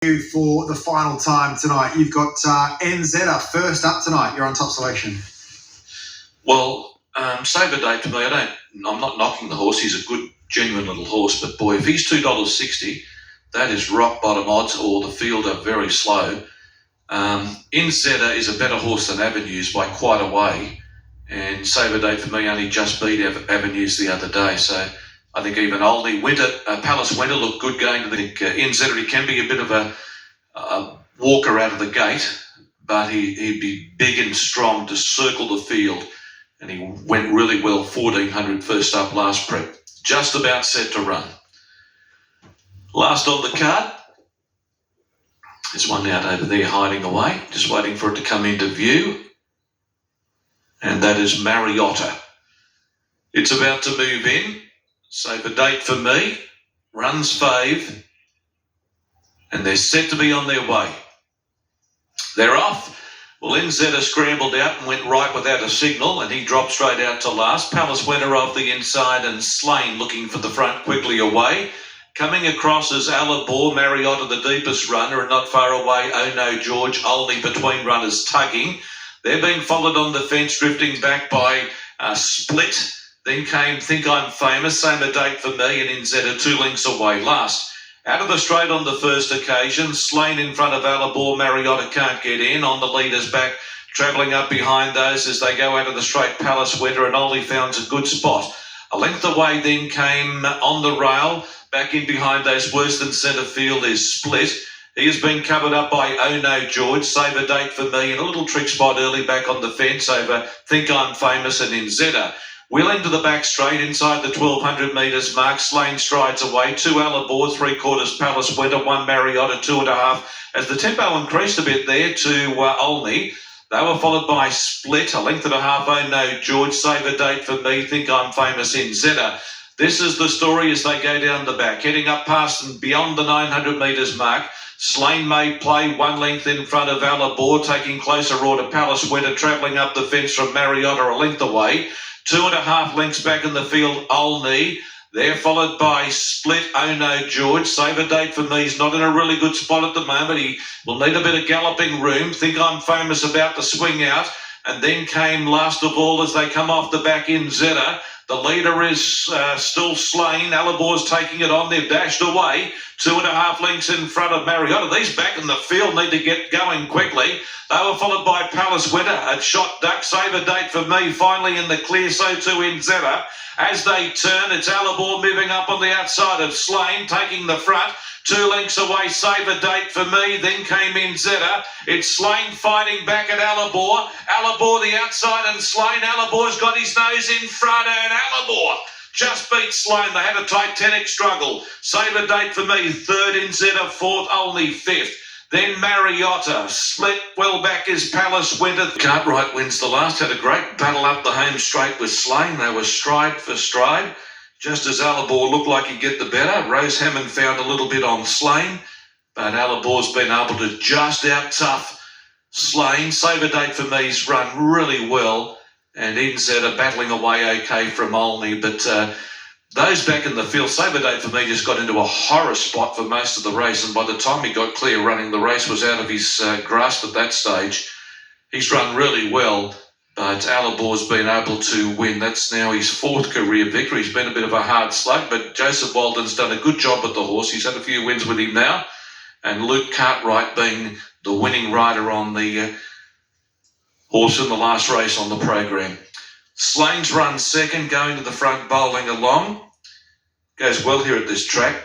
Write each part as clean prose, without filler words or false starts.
You for the final time tonight. You've got Enzedder first up tonight. You're on top selection. Well, save a date for me. I'm not knocking the horse. He's a good, genuine little horse. But boy, if he's $2.60, that is rock bottom odds, or the field are very slow. Enzedder is a better horse than Avenues by quite a way. And save a date for me only just beat Avenues the other day. So I think even Oldie Palace Winter looked good going. I think Enzedder, he can be a bit of a walker out of the gate, but he'd be big and strong to circle the field. And he went really well, 1400 first up last prep. Just about set to run. Last on the card. There's one out over there hiding away, just waiting for it to come into view. And that is Mariotta. It's about to move in. Save a date for me. Runs fave. And they're set to be on their way. They're off. Well, Enzedder scrambled out and went right without a signal, and he dropped straight out to last. Palace Winter off the inside, and Slane looking for the front quickly away. Coming across is Alabor, Mariotta the deepest runner, and not far away, Oh No George, only between runners tugging. They're being followed on the fence, drifting back by Split. Then came Think I'm Famous, same a date for me, and Enzedder 2 lengths away last. Out of the straight on the first occasion, Slane in front of Alabor, Mariotta can't get in. On the leader's back, travelling up behind those as they go out of the straight, Palace Winter, and Ollie found's a good spot. A length away then came On the Rail. Back in behind those, worse than centre field is Split. He has been covered up by Oh No George, save a date for me, and a little trick spot early back on the fence over Think I'm Famous and Enzedder. Wheeling to the back straight inside the 1200 metres mark. Slane strides away. 2 Alabor, 3/4 Palace Winter, 1 Mariotta, 2.5. As the tempo increased a bit there to Olney, they were followed by Split, a length and a half. Oh No George, save a date for me, Think I'm Famous, Enzedder. This is the story as they go down the back, heading up past and beyond the 900 metres mark. Slane made play 1 length in front of Alabor, taking closer order. Palace Winter travelling up the fence from Mariotta a length away. 2.5 lengths back in the field, Olney. They're followed by Split, Oh No George. Save a date for me. He's not in a really good spot at the moment. He will need a bit of galloping room. Think I'm Famous about to swing out. And then came last of all as they come off the back, Enzedder. The leader is still Slane. Alabor's taking it on. They've dashed away. 2.5 lengths in front of Mariotta. These back in the field need to get going quickly. They were followed by Palace Winter. A shot duck. Save a date for me. Finally in the clear, so too Enzedder. As they turn, it's Alabor moving up on the outside of Slane, taking the front. 2 lengths away, save a date for me. Then came Enzedder. It's Slane fighting back at Alabor. Alabor the outside and Slane. Alabor's got his nose in front, and Alabor just beat Slane. They had a titanic struggle. Save a date for me. 3rd Enzedder, 4th, only 5th. Then Mariotta. Split well back is Palace Winter. Cartwright wins the last. Had a great battle up the home straight with Slane. They were stride for stride. Just as Alabor looked like he'd get the better, Rose Hammond found a little bit on Slane, but Alabor's been able to just out-tough Slane. Save a date for me's run really well, and Enzedder battling away okay from Olney, but those back in the field, save a date for me just got into a horror spot for most of the race, and by the time he got clear running, the race was out of his grasp at that stage. He's run really well. But Alabor's been able to win. That's now his 4th career victory. He's been a bit of a hard slug, but Joseph Walden's done a good job with the horse. He's had a few wins with him now. And Luke Cartwright being the winning rider on the horse in the last race on the program. Slane's run 2nd, going to the front, bowling along. Goes well here at this track.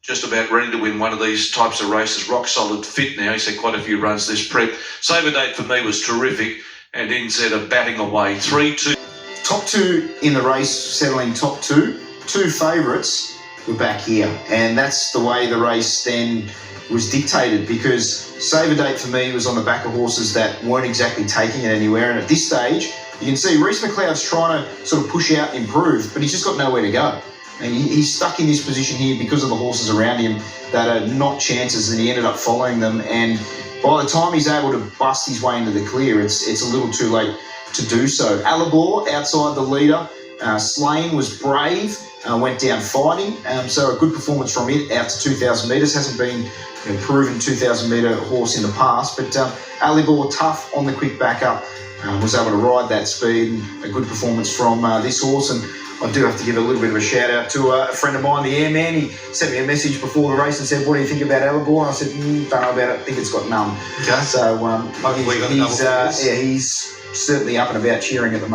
Just about ready to win one of these types of races. Rock solid fit now. He's had quite a few runs this prep. Save a date for me was terrific. And Enzedder batting away. 3-2. Top 2 in the race, settling top 2. 2 favourites were back here. And that's the way the race then was dictated, because Save a Date for me was on the back of horses that weren't exactly taking it anywhere. And at this stage, you can see Reece McLeod's trying to sort of push out and improve, but he's just got nowhere to go. And he's stuck in this position here because of the horses around him that are not chances, and he ended up following them. And by the time he's able to bust his way into the clear, it's a little too late to do so. Alabor outside the leader. Slane was brave, went down fighting. So a good performance from it out to 2,000 metres. Hasn't been proven 2,000 metre horse in the past, but Alibor, tough on the quick backup, was able to ride that speed. And a good performance from this horse. And I do have to give a little bit of a shout out to a friend of mine, the Airman. He sent me a message before the race and said, "What do you think about Alibor?" And I said, "Don't know about it. I think it's got numb." Okay. So Hopefully we got the double figures. he's certainly up and about cheering at the moment.